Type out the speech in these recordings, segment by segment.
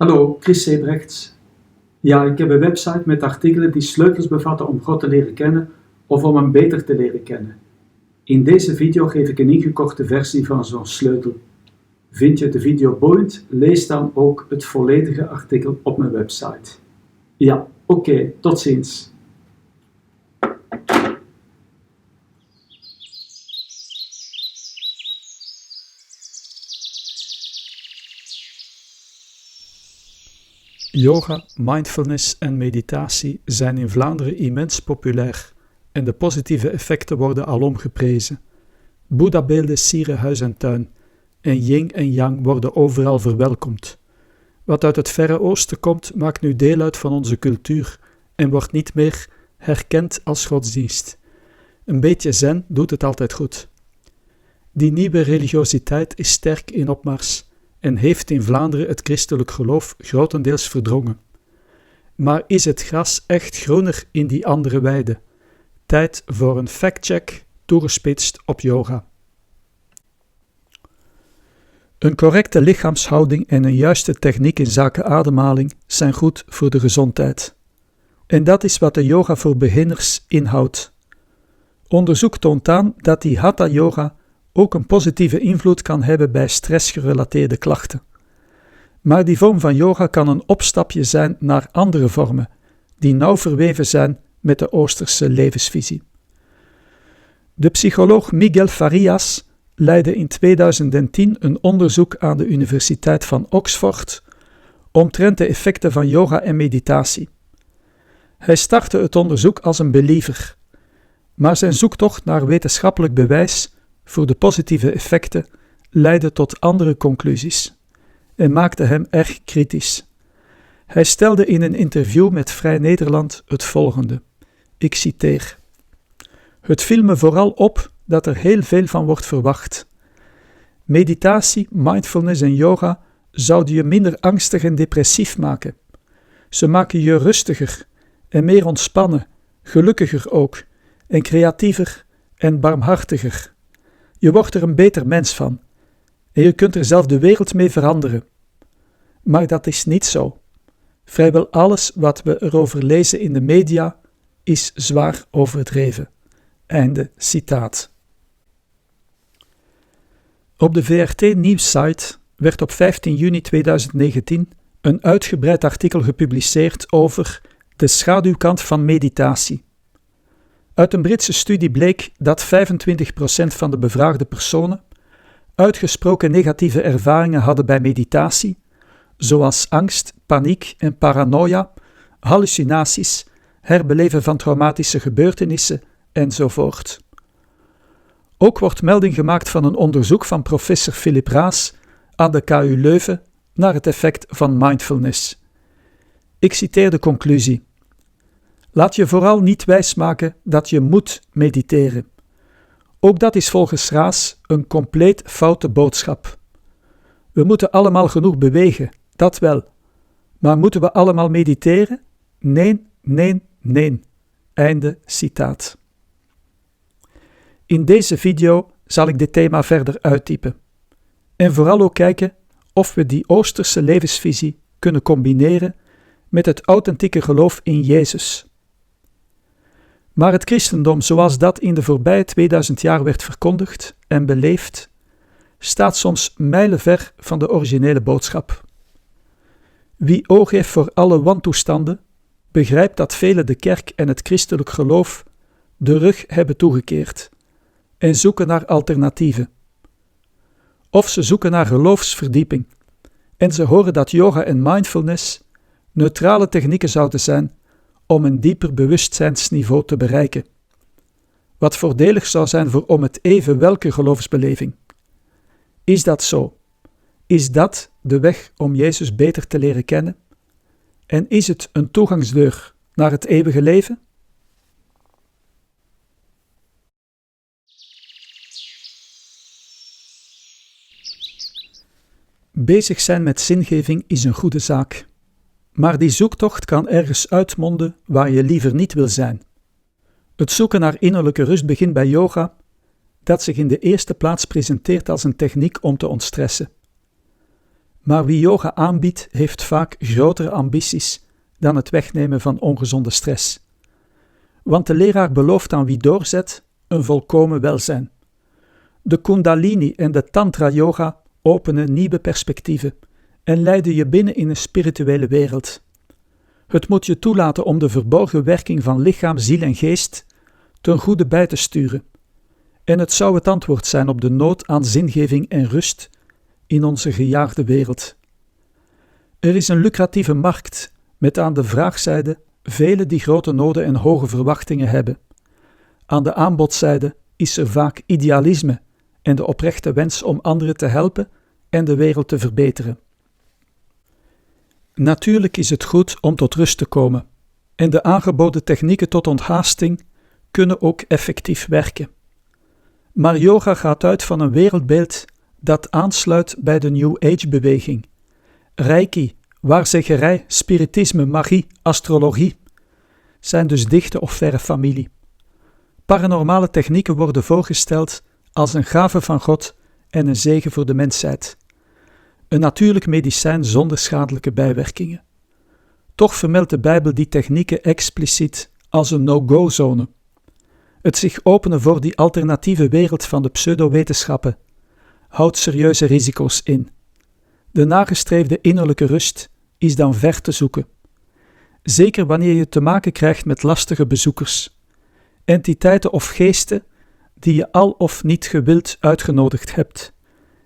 Hallo, Chris Sebrechts. Ja, ik heb een website met artikelen die sleutels bevatten om God te leren kennen of om hem beter te leren kennen. In deze video geef ik een ingekorte versie van zo'n sleutel. Vind je de video boeiend? Lees dan ook het volledige artikel op mijn website. Ja, oké, tot ziens. Yoga, mindfulness en meditatie zijn in Vlaanderen immens populair en de positieve effecten worden alom geprezen. Boeddhabeelden sieren huis en tuin en yin en yang worden overal verwelkomd. Wat uit het Verre Oosten komt, maakt nu deel uit van onze cultuur en wordt niet meer herkend als godsdienst. Een beetje zen doet het altijd goed. Die nieuwe religiositeit is sterk in opmars en heeft in Vlaanderen het christelijk geloof grotendeels verdrongen. Maar is het gras echt groener in die andere weide? Tijd voor een factcheck, toegespitst op yoga. Een correcte lichaamshouding en een juiste techniek in zaken ademhaling zijn goed voor de gezondheid. En dat is wat de yoga voor beginners inhoudt. Onderzoek toont aan dat die hatha yoga ook een positieve invloed kan hebben bij stressgerelateerde klachten. Maar die vorm van yoga kan een opstapje zijn naar andere vormen, die nauw verweven zijn met de Oosterse levensvisie. De psycholoog Miguel Farias leidde in 2010 een onderzoek aan de Universiteit van Oxford omtrent de effecten van yoga en meditatie. Hij startte het onderzoek als een believer, maar zijn zoektocht naar wetenschappelijk bewijs voor de positieve effecten leidde tot andere conclusies en maakte hem erg kritisch. Hij stelde in een interview met Vrij Nederland het volgende, ik citeer: "Het viel me vooral op dat er heel veel van wordt verwacht. Meditatie, mindfulness en yoga zouden je minder angstig en depressief maken. Ze maken je rustiger en meer ontspannen, gelukkiger ook, en creatiever en barmhartiger. Je wordt er een beter mens van en je kunt er zelf de wereld mee veranderen. Maar dat is niet zo. Vrijwel alles wat we erover lezen in de media is zwaar overdreven." Einde citaat. Op de VRT Nieuwssite werd op 15 juni 2019 een uitgebreid artikel gepubliceerd over de schaduwkant van meditatie. Uit een Britse studie bleek dat 25% van de bevraagde personen uitgesproken negatieve ervaringen hadden bij meditatie, zoals angst, paniek en paranoia, hallucinaties, herbeleven van traumatische gebeurtenissen enzovoort. Ook wordt melding gemaakt van een onderzoek van professor Philip Raas aan de KU Leuven naar het effect van mindfulness. Ik citeer de conclusie: "Laat je vooral niet wijsmaken dat je moet mediteren. Ook dat is volgens Raas een compleet foute boodschap. We moeten allemaal genoeg bewegen, dat wel. Maar moeten we allemaal mediteren? Nee, nee, nee." Einde citaat. In deze video zal ik dit thema verder uitdiepen. En vooral ook kijken of we die Oosterse levensvisie kunnen combineren met het authentieke geloof in Jezus. Maar het christendom zoals dat in de voorbije 2000 jaar werd verkondigd en beleefd, staat soms mijlenver van de originele boodschap. Wie oog heeft voor alle wantoestanden, begrijpt dat velen de kerk en het christelijk geloof de rug hebben toegekeerd en zoeken naar alternatieven. Of ze zoeken naar geloofsverdieping en ze horen dat yoga en mindfulness neutrale technieken zouden zijn om een dieper bewustzijnsniveau te bereiken. Wat voordelig zou zijn voor om het even welke geloofsbeleving. Is dat zo? Is dat de weg om Jezus beter te leren kennen? En is het een toegangsdeur naar het eeuwige leven? Bezig zijn met zingeving is een goede zaak. Maar die zoektocht kan ergens uitmonden waar je liever niet wil zijn. Het zoeken naar innerlijke rust begint bij yoga, dat zich in de eerste plaats presenteert als een techniek om te ontstressen. Maar wie yoga aanbiedt, heeft vaak grotere ambities dan het wegnemen van ongezonde stress. Want de leraar belooft aan wie doorzet een volkomen welzijn. De Kundalini en de Tantra Yoga openen nieuwe perspectieven en leiden je binnen in een spirituele wereld. Het moet je toelaten om de verborgen werking van lichaam, ziel en geest ten goede bij te sturen. En het zou het antwoord zijn op de nood aan zingeving en rust in onze gejaagde wereld. Er is een lucratieve markt met aan de vraagzijde velen die grote noden en hoge verwachtingen hebben. Aan de aanbodzijde is er vaak idealisme en de oprechte wens om anderen te helpen en de wereld te verbeteren. Natuurlijk is het goed om tot rust te komen en de aangeboden technieken tot onthaasting kunnen ook effectief werken. Maar yoga gaat uit van een wereldbeeld dat aansluit bij de New Age-beweging. Reiki, waarzeggerij, spiritisme, magie, astrologie zijn dus dichte of verre familie. Paranormale technieken worden voorgesteld als een gave van God en een zegen voor de mensheid. Een natuurlijk medicijn zonder schadelijke bijwerkingen. Toch vermeldt de Bijbel die technieken expliciet als een no-go-zone. Het zich openen voor die alternatieve wereld van de pseudowetenschappen houdt serieuze risico's in. De nagestreefde innerlijke rust is dan ver te zoeken. Zeker wanneer je te maken krijgt met lastige bezoekers, entiteiten of geesten die je al of niet gewild uitgenodigd hebt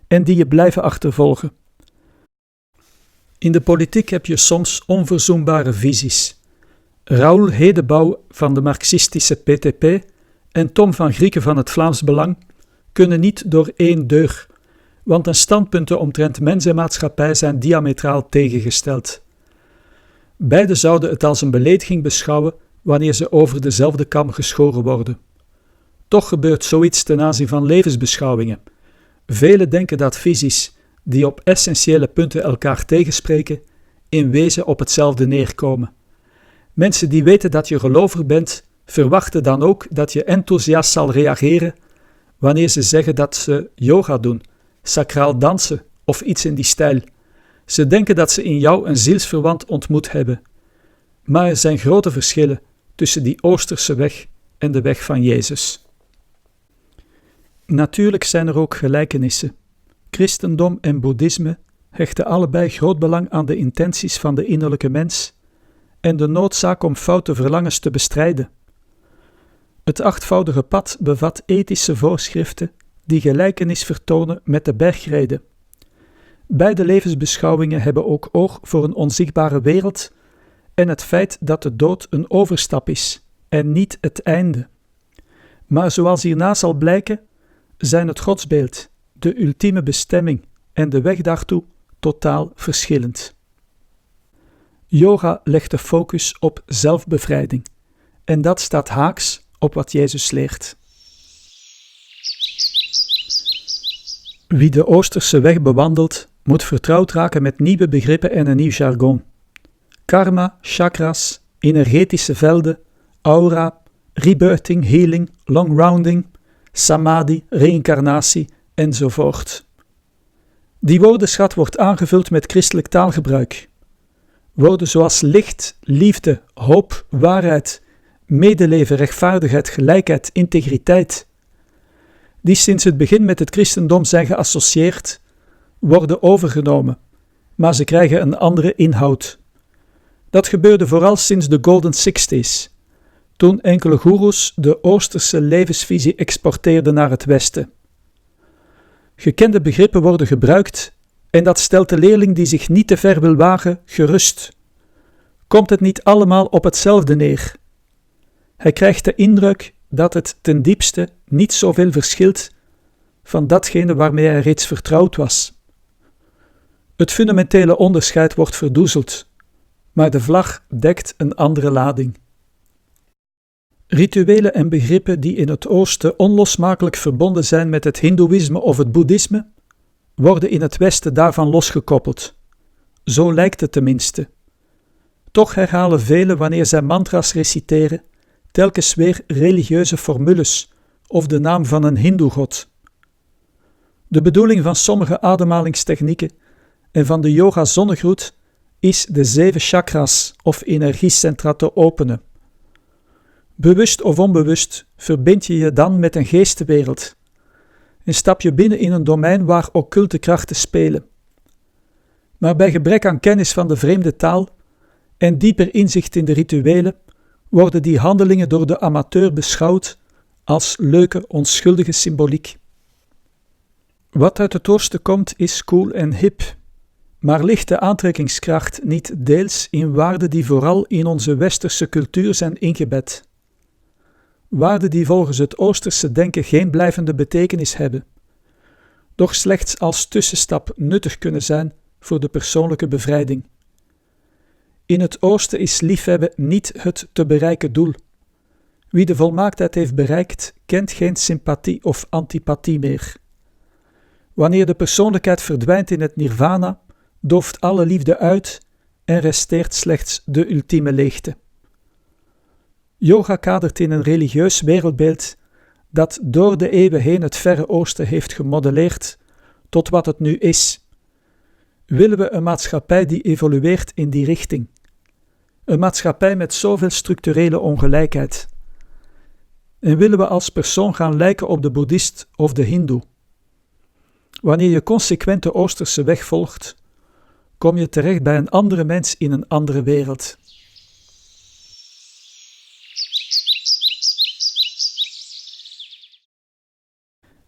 en die je blijven achtervolgen. In de politiek heb je soms onverzoenbare visies. Raoul Hedebouw van de marxistische PTP en Tom van Grieken van het Vlaams Belang kunnen niet door één deur, want hun standpunten omtrent mens en maatschappij zijn diametraal tegengesteld. Beiden zouden het als een belediging beschouwen wanneer ze over dezelfde kam geschoren worden. Toch gebeurt zoiets ten aanzien van levensbeschouwingen. Velen denken dat visies die op essentiële punten elkaar tegenspreken, in wezen op hetzelfde neerkomen. Mensen die weten dat je gelovig bent, verwachten dan ook dat je enthousiast zal reageren wanneer ze zeggen dat ze yoga doen, sacraal dansen of iets in die stijl. Ze denken dat ze in jou een zielsverwant ontmoet hebben. Maar er zijn grote verschillen tussen die Oosterse weg en de weg van Jezus. Natuurlijk zijn er ook gelijkenissen. Christendom en boeddhisme hechten allebei groot belang aan de intenties van de innerlijke mens en de noodzaak om foute verlangens te bestrijden. Het achtvoudige pad bevat ethische voorschriften die gelijkenis vertonen met de bergreden. Beide levensbeschouwingen hebben ook oog voor een onzichtbare wereld en het feit dat de dood een overstap is en niet het einde. Maar zoals hierna zal blijken, zijn het godsbeeld, de ultieme bestemming en de weg daartoe totaal verschillend. Yoga legt de focus op zelfbevrijding en dat staat haaks op wat Jezus leert. Wie de Oosterse weg bewandelt, moet vertrouwd raken met nieuwe begrippen en een nieuw jargon. Karma, chakras, energetische velden, aura, rebirthing, healing, long rounding, samadhi, reïncarnatie enzovoort. Die woordenschat wordt aangevuld met christelijk taalgebruik. Woorden zoals licht, liefde, hoop, waarheid, medeleven, rechtvaardigheid, gelijkheid, integriteit, die sinds het begin met het christendom zijn geassocieerd, worden overgenomen, maar ze krijgen een andere inhoud. Dat gebeurde vooral sinds de Golden Sixties, toen enkele goeroes de Oosterse levensvisie exporteerden naar het Westen. Gekende begrippen worden gebruikt en dat stelt de leerling die zich niet te ver wil wagen gerust. Komt het niet allemaal op hetzelfde neer? Hij krijgt de indruk dat het ten diepste niet zoveel verschilt van datgene waarmee hij reeds vertrouwd was. Het fundamentele onderscheid wordt verdoezeld, maar de vlag dekt een andere lading. Rituelen en begrippen die in het Oosten onlosmakelijk verbonden zijn met het Hindoeïsme of het Boeddhisme, worden in het Westen daarvan losgekoppeld. Zo lijkt het tenminste. Toch herhalen velen wanneer zij mantra's reciteren telkens weer religieuze formules of de naam van een hindoegod. De bedoeling van sommige ademhalingstechnieken en van de yoga zonnegroet is de 7 chakras of energiecentra te openen. Bewust of onbewust verbind je je dan met een geestenwereld en stap je binnen in een domein waar occulte krachten spelen. Maar bij gebrek aan kennis van de vreemde taal en dieper inzicht in de rituelen worden die handelingen door de amateur beschouwd als leuke, onschuldige symboliek. Wat uit het oosten komt is cool en hip, maar ligt de aantrekkingskracht niet deels in waarden die vooral in onze westerse cultuur zijn ingebed? Waarden die volgens het oosterse denken geen blijvende betekenis hebben, doch slechts als tussenstap nuttig kunnen zijn voor de persoonlijke bevrijding. In het oosten is liefhebben niet het te bereiken doel. Wie de volmaaktheid heeft bereikt, kent geen sympathie of antipathie meer. Wanneer de persoonlijkheid verdwijnt in het nirvana, dooft alle liefde uit en resteert slechts de ultieme leegte. Yoga kadert in een religieus wereldbeeld dat door de eeuwen heen het Verre Oosten heeft gemodelleerd tot wat het nu is. Willen we een maatschappij die evolueert in die richting? Een maatschappij met zoveel structurele ongelijkheid? En willen we als persoon gaan lijken op de boeddhist of de hindoe? Wanneer je consequent de Oosterse weg volgt, kom je terecht bij een andere mens in een andere wereld.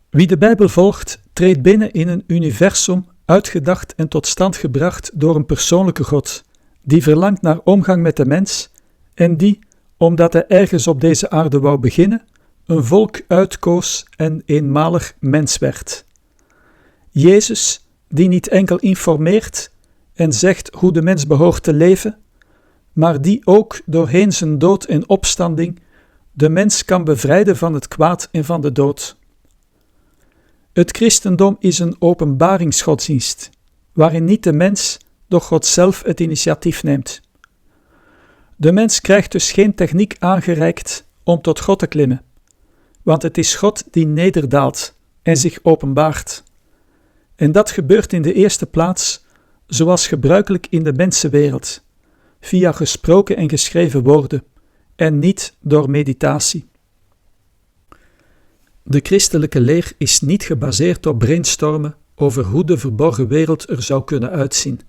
Wie de Bijbel volgt, treedt binnen in een universum uitgedacht en tot stand gebracht door een persoonlijke God, die verlangt naar omgang met de mens en die, omdat hij ergens op deze aarde wou beginnen, een volk uitkoos en eenmalig mens werd. Jezus, die niet enkel informeert en zegt hoe de mens behoort te leven, maar die ook doorheen zijn dood en opstanding de mens kan bevrijden van het kwaad en van de dood. Het christendom is een openbaringsgodsdienst, waarin niet de mens, doch God zelf het initiatief neemt. De mens krijgt dus geen techniek aangereikt om tot God te klimmen, want het is God die nederdaalt en zich openbaart. En dat gebeurt in de eerste plaats, zoals gebruikelijk in de mensenwereld, via gesproken en geschreven woorden, en niet door meditatie. De christelijke leer is niet gebaseerd op brainstormen over hoe de verborgen wereld er zou kunnen uitzien,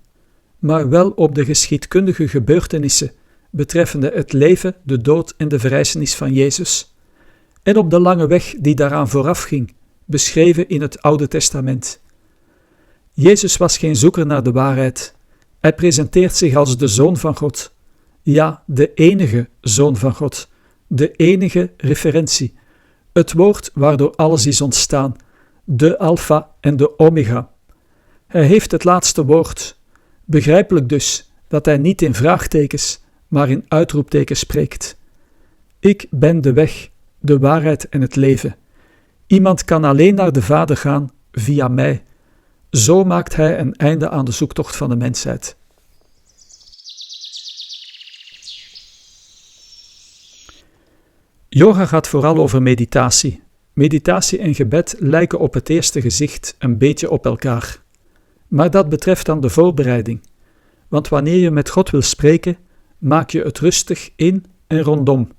maar wel op de geschiedkundige gebeurtenissen betreffende het leven, de dood en de verrijzenis van Jezus, en op de lange weg die daaraan voorafging, beschreven in het Oude Testament. Jezus was geen zoeker naar de waarheid. Hij presenteert zich als de Zoon van God. Ja, de enige Zoon van God. De enige referentie. Het woord waardoor alles is ontstaan. De Alpha en de Omega. Hij heeft het laatste woord. Begrijpelijk dus dat hij niet in vraagtekens, maar in uitroeptekens spreekt. Ik ben de weg, de waarheid en het leven. Iemand kan alleen naar de Vader gaan via mij. Zo maakt hij een einde aan de zoektocht van de mensheid. Yoga gaat vooral over meditatie. Meditatie en gebed lijken op het eerste gezicht een beetje op elkaar. Maar dat betreft dan de voorbereiding. Want wanneer je met God wil spreken, maak je het rustig in en rondom.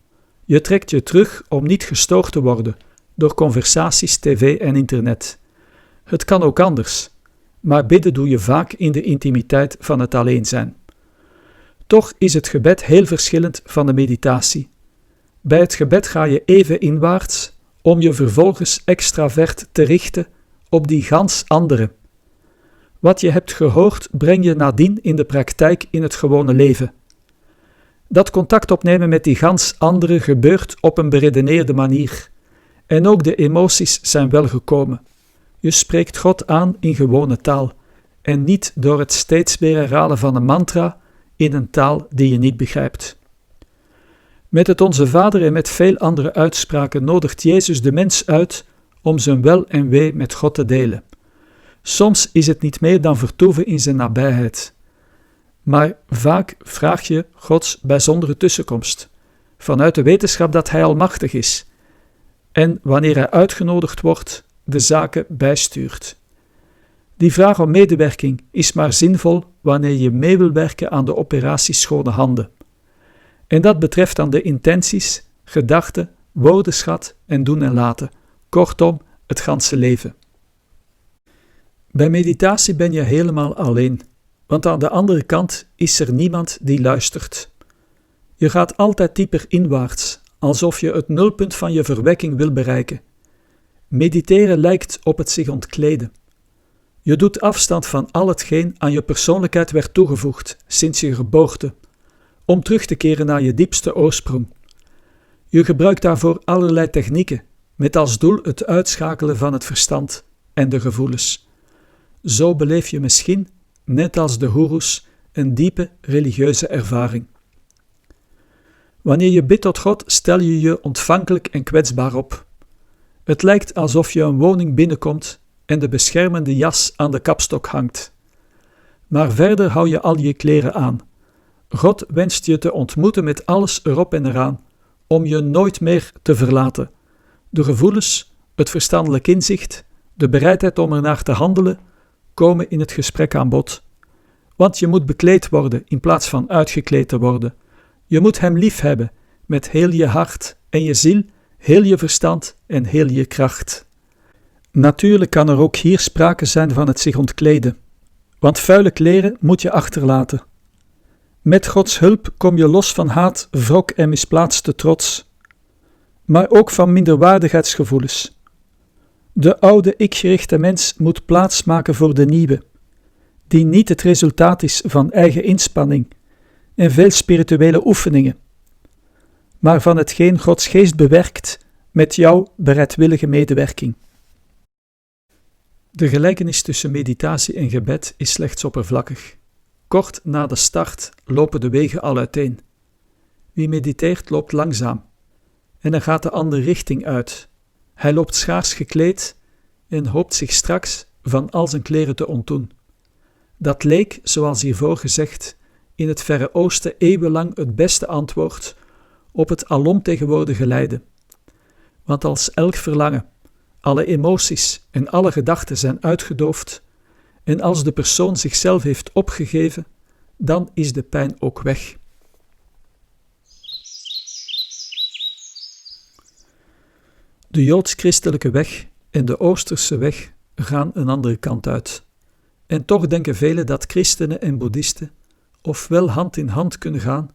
Je trekt je terug om niet gestoord te worden door conversaties, tv en internet. Het kan ook anders, maar bidden doe je vaak in de intimiteit van het alleen zijn. Toch is het gebed heel verschillend van de meditatie. Bij het gebed ga je even inwaarts om je vervolgens extravert te richten op die gans andere. Wat je hebt gehoord breng je nadien in de praktijk in het gewone leven. Dat contact opnemen met die gans andere gebeurt op een beredeneerde manier. En ook de emoties zijn wel gekomen. Je spreekt God aan in gewone taal en niet door het steeds weer herhalen van een mantra in een taal die je niet begrijpt. Met het Onze Vader en met veel andere uitspraken nodigt Jezus de mens uit om zijn wel en wee met God te delen. Soms is het niet meer dan vertoeven in zijn nabijheid. Maar vaak vraag je Gods bijzondere tussenkomst, vanuit de wetenschap dat Hij almachtig is, en wanneer Hij uitgenodigd wordt, de zaken bijstuurt. Die vraag om medewerking is maar zinvol wanneer je mee wil werken aan de operatie schone handen. En dat betreft dan de intenties, gedachten, woordenschat en doen en laten. Kortom, het ganse leven. Bij meditatie ben je helemaal alleen, want aan de andere kant is er niemand die luistert. Je gaat altijd dieper inwaarts, alsof je het nulpunt van je verwekking wil bereiken. Mediteren lijkt op het zich ontkleden. Je doet afstand van al hetgeen aan je persoonlijkheid werd toegevoegd sinds je geboorte, om terug te keren naar je diepste oorsprong. Je gebruikt daarvoor allerlei technieken, met als doel het uitschakelen van het verstand en de gevoelens. Zo beleef je misschien, net als de goeroes, een diepe religieuze ervaring. Wanneer je bidt tot God, stel je je ontvankelijk en kwetsbaar op. Het lijkt alsof je een woning binnenkomt en de beschermende jas aan de kapstok hangt. Maar verder hou je al je kleren aan. God wenst je te ontmoeten met alles erop en eraan, om je nooit meer te verlaten. De gevoelens, het verstandelijk inzicht, de bereidheid om ernaar te handelen, komen in het gesprek aan bod. Want je moet bekleed worden in plaats van uitgekleed te worden. Je moet hem lief hebben, met heel je hart en je ziel, heel je verstand en heel je kracht. Natuurlijk kan er ook hier sprake zijn van het zich ontkleden, want vuile kleren moet je achterlaten. Met Gods hulp kom je los van haat, wrok en misplaatste trots, maar ook van minderwaardigheidsgevoelens. De oude ik-gerichte mens moet plaats maken voor de nieuwe, die niet het resultaat is van eigen inspanning en veel spirituele oefeningen, maar van hetgeen Gods geest bewerkt met jouw bereidwillige medewerking. De gelijkenis tussen meditatie en gebed is slechts oppervlakkig. Kort na de start lopen de wegen al uiteen. Wie mediteert loopt langzaam en dan gaat de andere richting uit. Hij loopt schaars gekleed en hoopt zich straks van al zijn kleren te ontdoen. Dat leek, zoals hiervoor gezegd, in het Verre Oosten eeuwenlang het beste antwoord op het alomtegenwoordige lijden. Want als elk verlangen, alle emoties en alle gedachten zijn uitgedoofd, en als de persoon zichzelf heeft opgegeven, dan is de pijn ook weg. De joods-christelijke weg en de oosterse weg gaan een andere kant uit. En toch denken velen dat christenen en boeddhisten ofwel hand in hand kunnen gaan,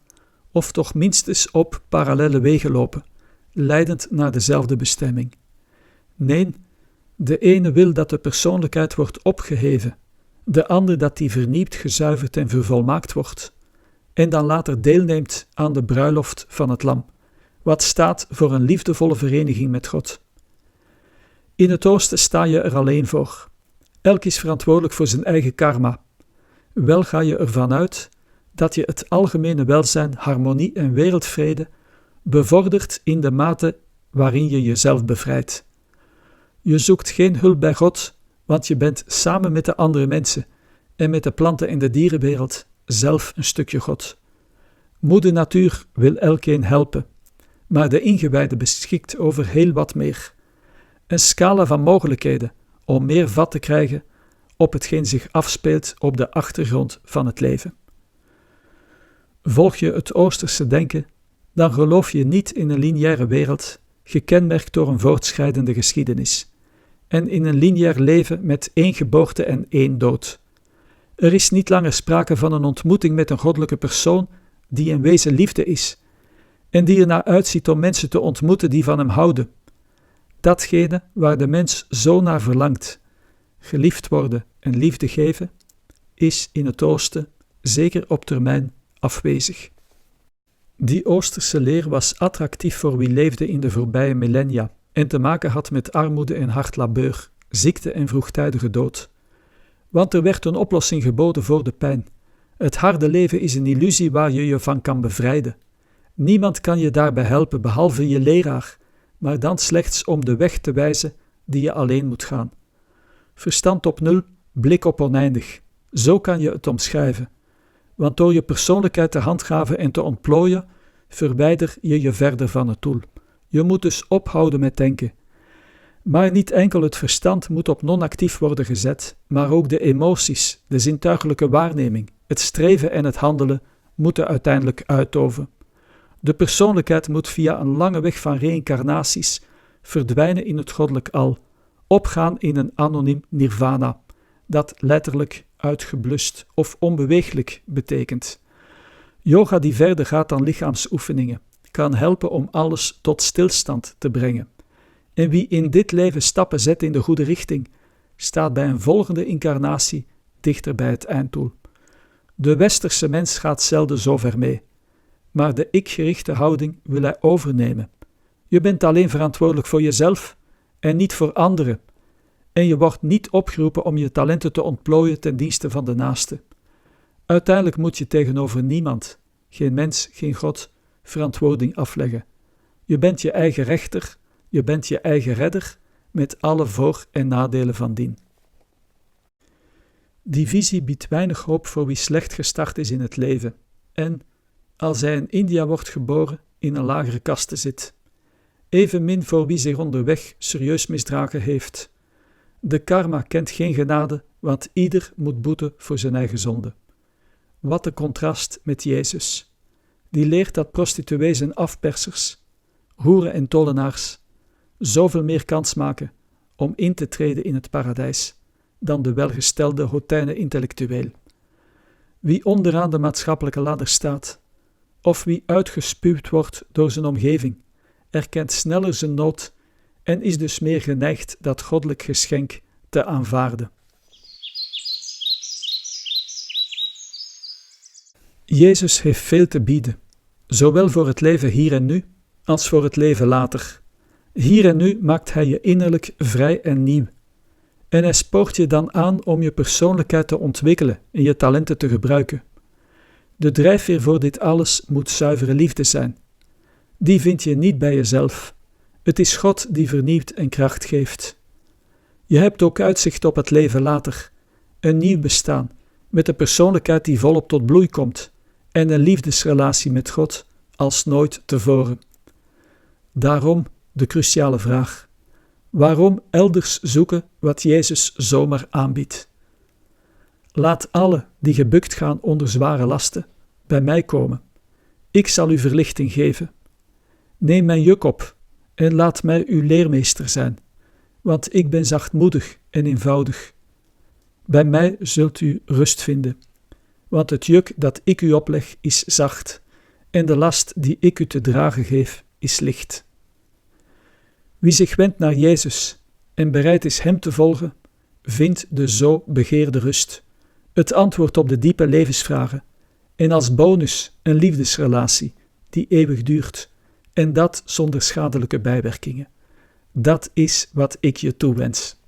of toch minstens op parallelle wegen lopen, leidend naar dezelfde bestemming. Nee, de ene wil dat de persoonlijkheid wordt opgeheven, de ander dat die vernieuwd, gezuiverd en vervolmaakt wordt, en dan later deelneemt aan de bruiloft van het lam, wat staat voor een liefdevolle vereniging met God. In het oosten sta je er alleen voor. Elk is verantwoordelijk voor zijn eigen karma. Wel ga je ervan uit dat je het algemene welzijn, harmonie en wereldvrede bevordert in de mate waarin je jezelf bevrijdt. Je zoekt geen hulp bij God, want je bent samen met de andere mensen en met de planten- en de dierenwereld zelf een stukje God. Moeder Natuur wil elkeen helpen, maar de ingewijde beschikt over heel wat meer. Een scala van mogelijkheden om meer vat te krijgen op hetgeen zich afspeelt op de achtergrond van het leven. Volg je het Oosterse denken, dan geloof je niet in een lineaire wereld, gekenmerkt door een voortschrijdende geschiedenis, en in een lineair leven met 1 geboorte en 1 dood. Er is niet langer sprake van een ontmoeting met een goddelijke persoon die in wezen liefde is, en die ernaar uitziet om mensen te ontmoeten die van hem houden. Datgene waar de mens zo naar verlangt, geliefd worden en liefde geven, is in het Oosten, zeker op termijn, afwezig. Die Oosterse leer was attractief voor wie leefde in de voorbije millennia en te maken had met armoede en hard labeur, ziekte en vroegtijdige dood. Want er werd een oplossing geboden voor de pijn. Het harde leven is een illusie waar je je van kan bevrijden. Niemand kan je daarbij helpen behalve je leraar, maar dan slechts om de weg te wijzen die je alleen moet gaan. Verstand op 0, blik op oneindig. Zo kan je het omschrijven. Want door je persoonlijkheid te handhaven en te ontplooien, verwijder je je verder van het doel. Je moet dus ophouden met denken. Maar niet enkel het verstand moet op non-actief worden gezet, maar ook de emoties, de zintuigelijke waarneming, het streven en het handelen moeten uiteindelijk uitdoven. De persoonlijkheid moet via een lange weg van reïncarnaties verdwijnen in het goddelijk al, opgaan in een anoniem nirvana, dat letterlijk uitgeblust of onbeweeglijk betekent. Yoga die verder gaat dan lichaamsoefeningen, kan helpen om alles tot stilstand te brengen. En wie in dit leven stappen zet in de goede richting, staat bij een volgende incarnatie dichter bij het einddoel. De westerse mens gaat zelden zo ver mee, maar de ik-gerichte houding wil hij overnemen. Je bent alleen verantwoordelijk voor jezelf en niet voor anderen. En je wordt niet opgeroepen om je talenten te ontplooien ten dienste van de naaste. Uiteindelijk moet je tegenover niemand, geen mens, geen God, verantwoording afleggen. Je bent je eigen rechter, je bent je eigen redder, met alle voor- en nadelen van dien. Die visie biedt weinig hoop voor wie slecht gestart is in het leven en, als hij in India wordt geboren, in een lagere kaste zit. Evenmin voor wie zich onderweg serieus misdragen heeft. De karma kent geen genade, want ieder moet boeten voor zijn eigen zonde. Wat een contrast met Jezus. Die leert dat prostituees en afpersers, hoeren en tollenaars, zoveel meer kans maken om in te treden in het paradijs dan de welgestelde hotijne intellectueel. Wie onderaan de maatschappelijke ladder staat, of wie uitgespuwd wordt door zijn omgeving, erkent sneller zijn nood en is dus meer geneigd dat goddelijk geschenk te aanvaarden. Jezus heeft veel te bieden, zowel voor het leven hier en nu, als voor het leven later. Hier en nu maakt hij je innerlijk vrij en nieuw. En hij spoort je dan aan om je persoonlijkheid te ontwikkelen en je talenten te gebruiken. De drijfveer voor dit alles moet zuivere liefde zijn. Die vind je niet bij jezelf. Het is God die vernieuwt en kracht geeft. Je hebt ook uitzicht op het leven later, een nieuw bestaan, met een persoonlijkheid die volop tot bloei komt en een liefdesrelatie met God als nooit tevoren. Daarom de cruciale vraag: waarom elders zoeken wat Jezus zomaar aanbiedt? Laat alle die gebukt gaan onder zware lasten bij mij komen. Ik zal u verlichting geven. Neem mijn juk op en laat mij uw leermeester zijn, want ik ben zachtmoedig en eenvoudig. Bij mij zult u rust vinden, want het juk dat ik u opleg is zacht en de last die ik u te dragen geef is licht. Wie zich wendt naar Jezus en bereid is hem te volgen, vindt de zo begeerde rust, het antwoord op de diepe levensvragen en als bonus een liefdesrelatie die eeuwig duurt en dat zonder schadelijke bijwerkingen. Dat is wat ik je toewens.